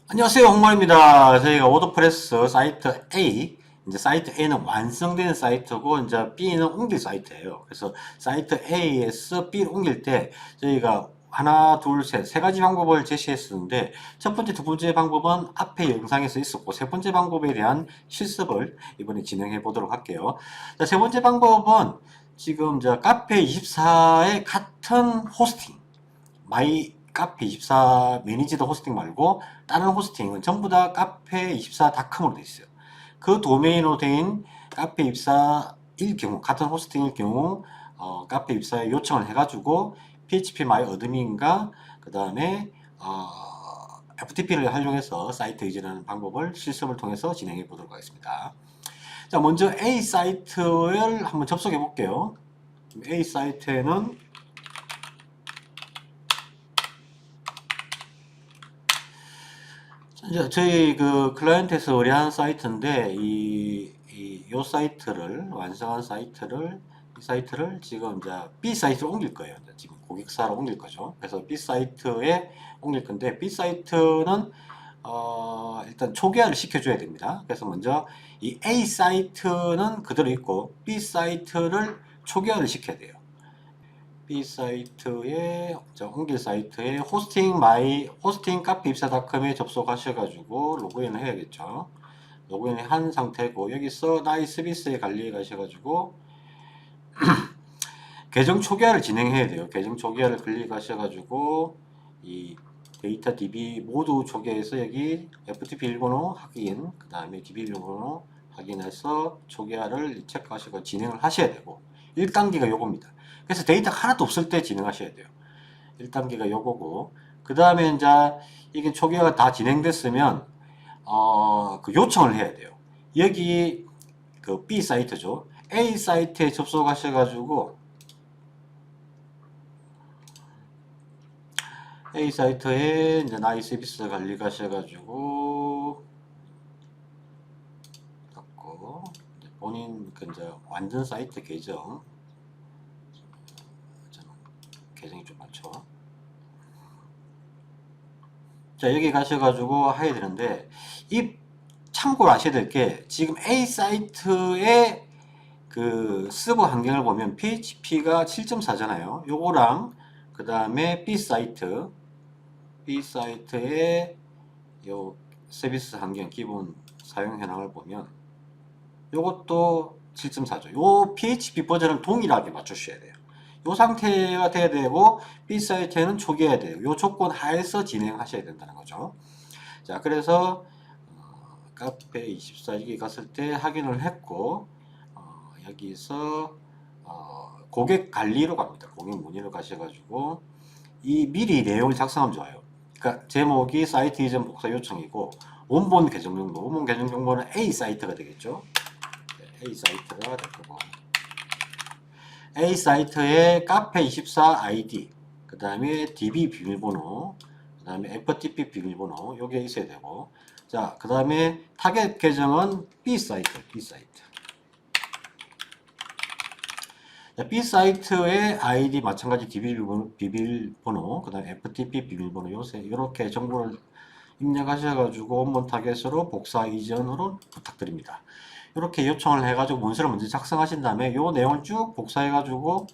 안녕하세요, 홍만입니다. 저희가 워드프레스 사이트 A, 이제 사이트 A는 완성된 사이트고, 이제 B는 옮길 사이트예요. 그래서 사이트 A에서 B를 옮길 때 저희가 하나, 둘, 셋, 세 가지 방법을 제시했었는데, 첫 번째, 두 번째 방법은 앞에 영상에서 있었고, 세 번째 방법에 대한 실습을 이번에 진행해 보도록 할게요. 자, 세 번째 방법은 지금 저 카페24의 같은 호스팅, 마이 카페24 매니지드 호스팅 말고 다른 호스팅은 전부 다 카페24.com으로 되어 있어요. 그 도메인으로 된 카페24일 경우, 같은 호스팅일 경우 카페24에 요청을 해가지고 PHP 마이 어드민과 그 다음에 FTP를 활용해서 사이트 이전하는 방법을 실습을 통해서 진행해 보도록 하겠습니다. 자, 먼저 A 사이트를 한번 접속해 볼게요. A 사이트에는 이제 저희 그 클라이언트에서 의뢰한 사이트인데 요 사이트를 완성한 사이트를 이 사이트를 지금 이제 B 사이트로 옮길 거예요. 이제 지금 고객사로 옮길 거죠. 그래서 B 사이트에 옮길 건데 B 사이트는 일단 초기화를 시켜줘야 됩니다. 그래서 먼저 이 A 사이트는 그대로 있고 B 사이트를 초기화를 시켜야 돼요. B 사이트에 옮길 사이트에 호스팅 카페 입사닷컴에 접속하셔가지고 로그인을 해야겠죠. 로그인을 한 상태고 여기서 나이 서비스에 관리해 가셔가지고 계정 초기화를 진행해야 돼요. 계정 초기화를 클릭하셔가지고 이 데이터 DB 모두 초기화해서 여기 FTP 비밀번호 확인, 그 다음에 DB 비밀번호 확인해서 초기화를 체크하시고 진행을 하셔야 되고 1단계가 요겁니다. 그래서 데이터가 하나도 없을 때 진행하셔야 돼요. 1단계가 요거고 그 다음에 이제 이게 초기화가 다 진행됐으면 그 요청을 해야 돼요. 여기 그 B 사이트죠. A 사이트에 접속하셔가지고 A 사이트에 이제 나이 서비스 관리 가셔가지고 닫고 본인 그 이제 완전 사이트 계정 계정이 좀 많죠. 자 여기 가셔가지고 해야 되는데 이 참고로 아셔야 될 게 지금 A 사이트의 그 서버 환경을 보면 PHP가 7.4잖아요. 요거랑 그 다음에 B 사이트의 요 서비스 환경 기본 사용 현황을 보면 요것도 7.4죠. 요 PHP 버전은 동일하게 맞추셔야 돼요. 요 상태가 돼야 되고 B 사이트에는 초기화해야 돼요. 요 조건 하에서 진행하셔야 된다는 거죠. 자, 그래서 카페24 여기 갔을 때 확인을 했고 여기서 고객 관리로 갑니다. 고객 문의로 가셔가지고 이 미리 내용을 작성하면 좋아요. 그러니까 제목이 사이트 이전 복사 요청이고 원본 계정 정보, 원본 계정 정보는 A 사이트가 되겠죠. A 사이트가 될 거고 A 사이트에 카페24 ID 그 다음에 DB 비밀번호 그 다음에 FTP 비밀번호 요게 있어야 되고 자 그 다음에 타겟 계정은 B 사이트 B 사이트의 아이디 마찬가지 비밀번호, 그 다음에 FTP 비밀번호 요새 이렇게 정보를 입력하셔가지고 원본 타겟으로 복사 이전으로 부탁드립니다. 이렇게 요청을 해가지고 문서를 먼저 작성하신 다음에 요 내용을 쭉 복사해가지고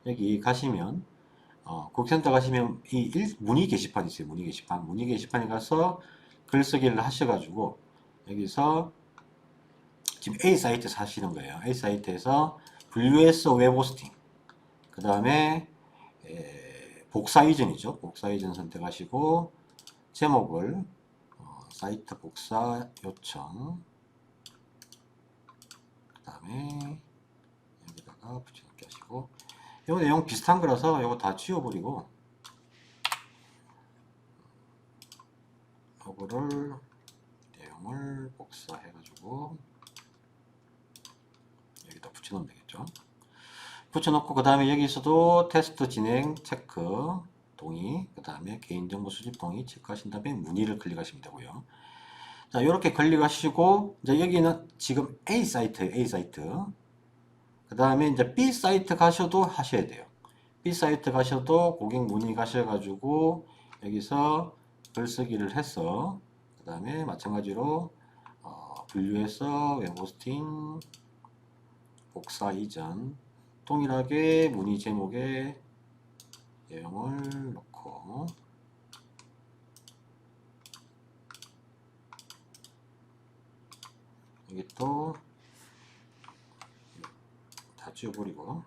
여기 가시면 국센터 가시면 문의 게시판 있어요. 문의 게시판에 가서 글쓰기를 하셔가지고 여기서 지금 A 사이트에서 하시는 거예요. A 사이트에서 VS 웹 호스팅 그 다음에 복사 이전이죠. 복사 이전 선택하시고 제목을 사이트 복사 요청 그 다음에 여기다가 붙여넣기 하시고 이거 내용 비슷한 거라서 이거 다 지워버리고 이거를 내용을 복사해가지고 여기다 붙여놓으면 되겠죠. 붙여놓고 그 다음에 여기서도 테스트 진행 체크 동의 그 다음에 개인정보 수집 동의 체크하신 다음에 문의를 클릭하시면 되고요. 자 이렇게 클릭하시고 이제 여기는 지금 A 사이트 그 다음에 이제 B 사이트 가셔도 하셔야 돼요. B 사이트 가셔도 고객 문의 가셔가지고 여기서 글쓰기를 해서 그 다음에 마찬가지로 분류해서 웹호스팅 복사 이전 동일하게 문의 제목에 내용을 넣고 여기 또 다 지워버리고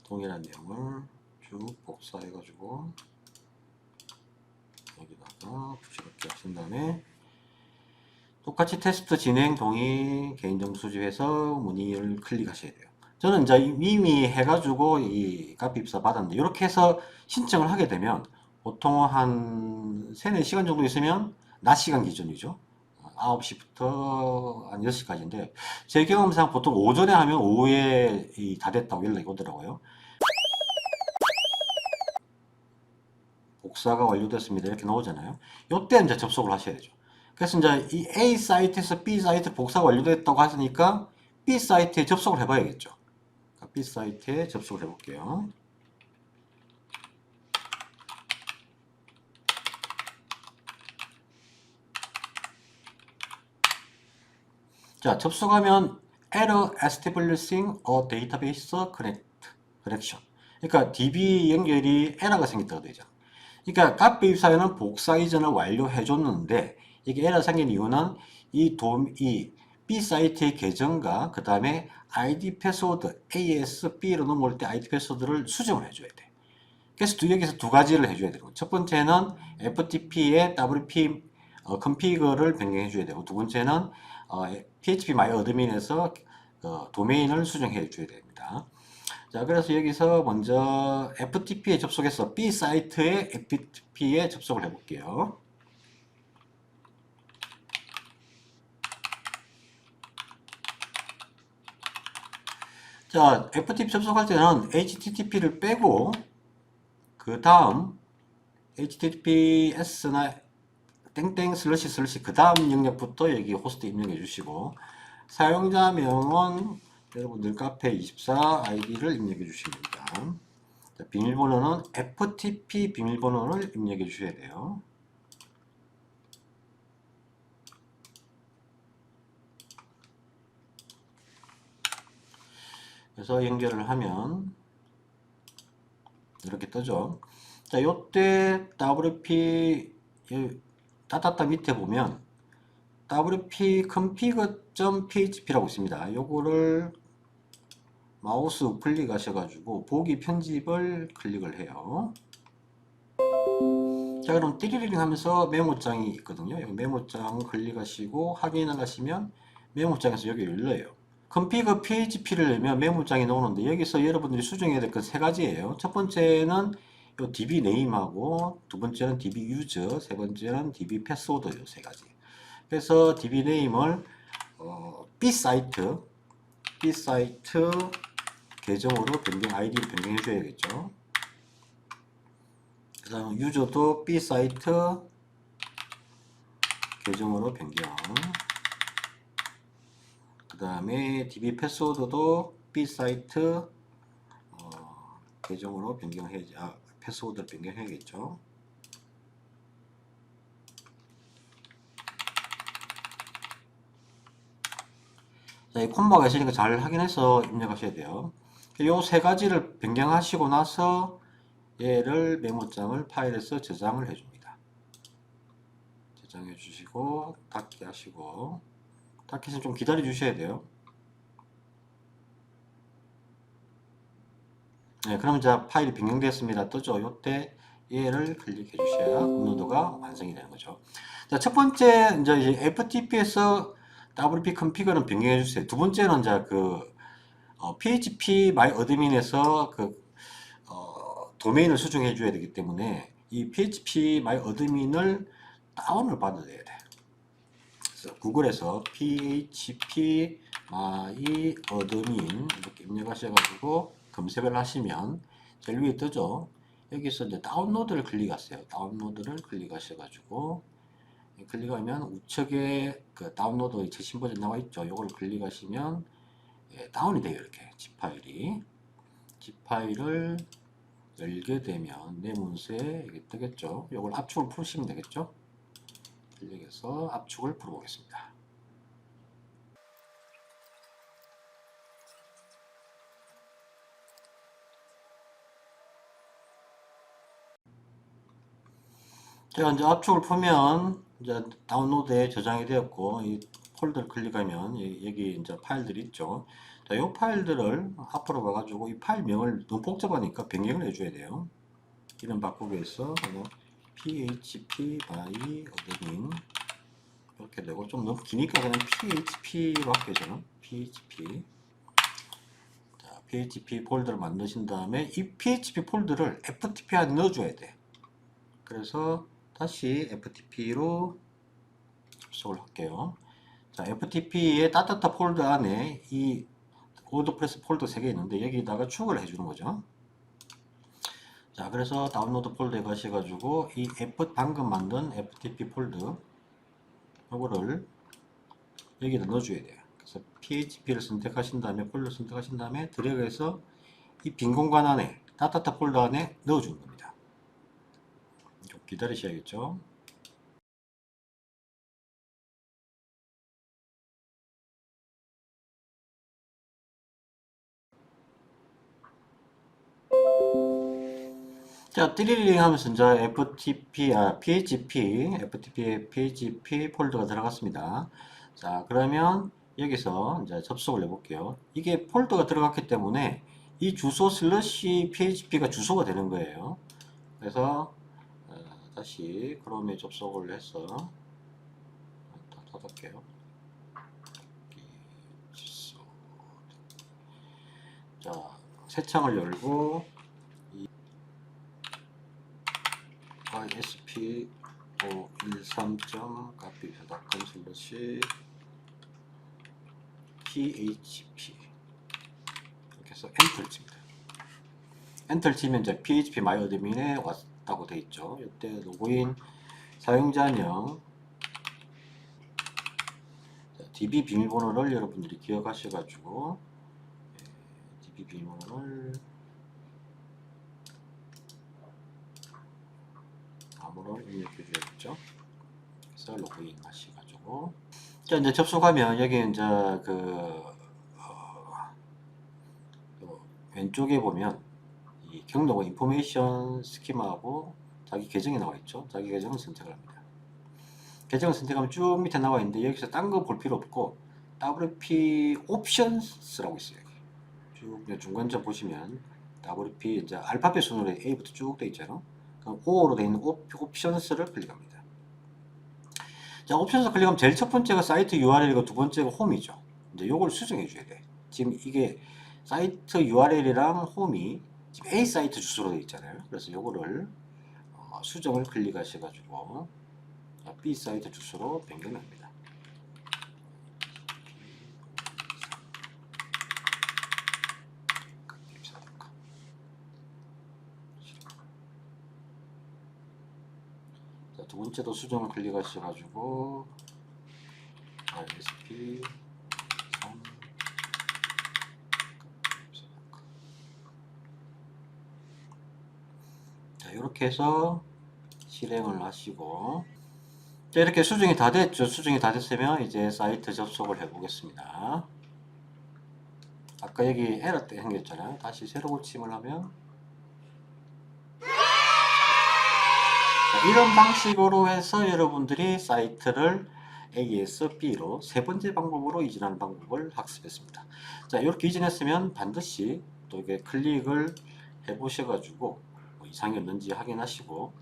동일한 내용을 쭉 복사해 가지고 여기다가 붙여넣기 하신 다음에 똑같이 테스트 진행 동의 개인정보 수집해서 문의를 클릭하셔야 돼요. 저는 이제 이미 해가지고 이 카피 입사 받았는데 이렇게 해서 신청을 하게 되면 보통 한 3, 4시간 정도 있으면 낮 시간 기준이죠. 9시부터 한 6시까지인데 제 경험상 보통 오전에 하면 오후에 다 됐다고 연락이 오더라고요. 복사가 완료됐습니다. 이렇게 나오잖아요. 이때 이제 접속을 하셔야 되죠. 그래서 이제 이 A 사이트에서 B 사이트 복사가 완료됐다고 하시니까 B 사이트에 접속을 해봐야겠죠. B 사이트에 접속을 해볼게요. 자, 접속하면 Error Establishing a Database Connection. 그러니까 DB 연결이 에러가 생겼다고 되죠. 그러니까 카페 입사에는 복사 이전을 완료해 줬는데 이게 에러 생긴 이유는 이 B 사이트의 계정과 그 다음에 ID 패스워드 ASB로 넘어올 때 ID 패스워드를 수정을 해줘야 돼. 그래서 여기서 두 가지를 해줘야 되고 첫 번째는 FTP의 WP 컨피그를 변경해 줘야 되고 두 번째는 PHP MyAdmin에서 도메인을 수정해 줘야 됩니다. 자, 그래서 여기서 먼저 FTP에 접속해서 B 사이트의 FTP에 접속을 해볼게요. 자, FTP 접속할 때는 HTTP를 빼고 그 다음 HTTPS나 땡땡 슬러시 그 다음 영역부터 여기 호스트 입력해 주시고 사용자명은 여러분들 카페24 아이디를 입력해 주시면 됩니다. 자, 비밀번호는 FTP 비밀번호를 입력해 주셔야 돼요. 그래서 연결을 하면 이렇게 뜨죠. 자, 요때 WP 따따따 밑에 보면 wp config.php라고 있습니다. 요거를 마우스 우클릭 하셔가지고 보기 편집을 클릭을 해요. 자, 그럼 띠리링 하면서 메모장이 있거든요. 여기 메모장 클릭하시고 확인을 하시면 메모장에서 여기 열려요. config php를 열면 메모장이 나오는데 여기서 여러분들이 수정해야 될 건 세 가지예요. 첫 번째는 요 db 네임하고 두 번째는 db 유저, 세 번째는 db 패스워드 요 세 가지. 그래서 db 네임을 B 사이트 계정으로 변경 아이디를 변경해 줘야겠죠. 그 다음 유저도 B 사이트 계정으로 변경. 그 다음에 db 패스워드도 B 사이트 계정으로 변경해야지. 패스워드를 변경해야겠죠. 자, 이 콤보가 있으니까 잘 확인해서 입력하셔야 돼요. 이 세 가지를 변경하시고 나서 얘를 메모장을 파일에서 저장을 해줍니다. 저장해 주시고 닫기 하시고 닫기 좀 기다려 주셔야 돼요. 네, 그럼 이제 파일이 변경되었습니다. 뜨죠? 이때 얘를 클릭해 주셔야 업로드가 완성이 되는 거죠. 자, 첫 번째 이제 FTP에서 WP config는 변경해 주세요. 두 번째는 이제 PHP MyAdmin에서 도메인을 수정해 줘야 되기 때문에 이 PHP MyAdmin을 다운을 받아야 돼. 그래서 구글에서 PHP MyAdmin 이렇게 입력하셔가지고 검색을 하시면 제일 위에 뜨죠. 여기서 이제 다운로드를 클릭하세요. 다운로드를 클릭하셔가지고 클릭하면 우측에 그 다운로드 최신 버전 나와 있죠. 이걸 클릭하시면 다운이 돼요. 이렇게 zip 파일을 열게 되면 내 문서에 이게 뜨겠죠. 이걸 압축을 푸시면 되겠죠. 클릭해서 압축을 풀어보겠습니다. 제가 이제 압축을 풀면 이제 다운로드에 저장이 되었고, 이 폴더를 클릭하면 여기 이제 파일들이 있죠. 자, 이 파일들을 앞으로 가가지고 이 파일명을 너무 복잡하니까 변경을 해줘야 돼요. 이름 바꾸기 위해서 뭐 php by admin 이렇게 되고, 좀 너무 기니까 그냥 php로 할게요. 저는 php. 자, php 폴더를 만드신 다음에 이 php 폴더를 ftp 안에 넣어줘야 돼. 그래서 다시 ftp로 접속을 할게요. 자, ftp의 따뜻한 폴더 안에 이 워드프레스 폴더 3개 있는데 여기다가 추가를 해주는 거죠. 자, 그래서 다운로드 폴더에 가셔가지고 이 방금 만든 ftp 폴더 이거를 여기다 넣어줘야 돼요. 그래서 php를 선택하신 다음에 폴더 선택하신 다음에 드래그해서 이 빈 공간 안에 따뜻한 폴더 안에 넣어주는 겁니다. 좀 기다리셔야겠죠. 자, 띠리링 하면서 이제 FTP의 PHP 폴더가 들어갔습니다. 자, 그러면 여기서 이제 접속을 해볼게요. 이게 폴더가 들어갔기 때문에 이 주소 슬러시 PHP가 주소가 되는 거예요. 그래서 다시 크롬에 접속을 해서 닫을게요. 자, 새 창을 열고 sp513.copy.com/php 이렇게 해서 엔터를 칩니다. 엔터를 치면 이제 php myadmin에 왔다고 되어 있죠. 이때 로그인 사용자명 db 비밀번호를 여러분들이 기억하셔가지고 db 비밀번호를 아무를 입력해 줘야겠죠. 그래서 로그인 하셔가지고 자, 이제 접속하면 여기 이제 왼쪽에 보면 이 경로가 인포메이션 스키마하고 자기 계정이 나와 있죠. 자기 계정을 선택을 합니다. 계정을 선택하면 쭉 밑에 나와 있는데 여기서 딴 거 볼 필요 없고 WP 옵션스라고 있어요. 쭉 중간점 보시면 WP 이제 알파벳 순으로 A부터 쭉 돼 있잖아요. 그럼 O로 돼 있는 옵션스를 클릭합니다. 자, 옵션스 클릭하면 제일 첫 번째가 사이트 URL이고 두 번째가 홈이죠. 이제 요걸 수정해 줘야 돼. 지금 이게 사이트 URL이랑 홈이 지금 A 사이트 주소로 되어 있잖아요. 그래서 요거를 수정을 클릭하셔가지고 B 사이트 주소로 변경합니다. 자, 두 번째도 수정을 클릭하셔가지고 ISP 3 자, 이렇게 해서 실행을 하시고 자, 이렇게 수정이 다 됐죠. 수정이 다 됐으면 이제 사이트 접속을 해 보겠습니다. 아까 여기 에러 때 생겼잖아요. 다시 새로 고침을 하면 자, 이런 방식으로 해서 여러분들이 사이트를 A에서 B로 세 번째 방법으로 이전하는 방법을 학습했습니다. 자, 이렇게 이전했으면 반드시 또 이게 클릭을 해 보셔가지고 뭐 이상이 없는지 확인하시고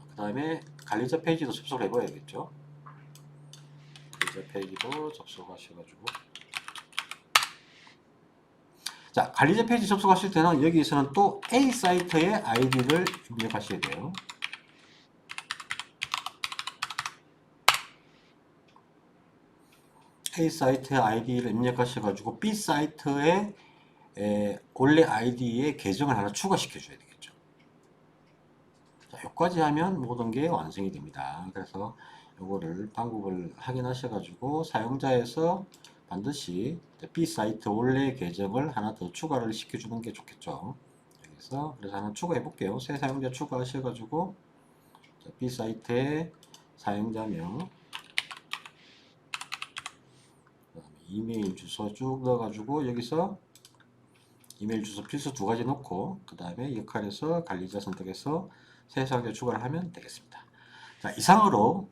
그 다음에 관리자 페이지도 접속을 해 봐야겠죠. 관리자 페이지도 접속하셔가지고 자, 관리자 페이지 접속하실 때는 여기서는 또 A 사이트의 아이디를 입력하셔야 돼요. A 사이트의 아이디를 입력하셔가지고 B 사이트의 원래 아이디에 계정을 하나 추가시켜 줘야 되겠죠. 자, 여기까지 하면 모든 게 완성이 됩니다. 그래서 요거를 방법을 확인하셔가지고 사용자에서 반드시 B 사이트 원래 계정을 하나 더 추가를 시켜주는 게 좋겠죠. 그래서 하나 추가해 볼게요. 새 사용자 추가하셔가지고 B 사이트에 사용자명, 그다음에 이메일 주소 쭉 넣어가지고 여기서 이메일 주소 필수 두 가지 넣고 그 다음에 역할에서 관리자 선택해서 새 사용자 추가를 하면 되겠습니다. 자, 이상으로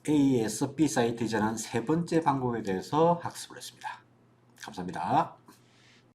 AES B 사이트 이전한 세 번째 방법에 대해서 학습을 했습니다. 감사합니다.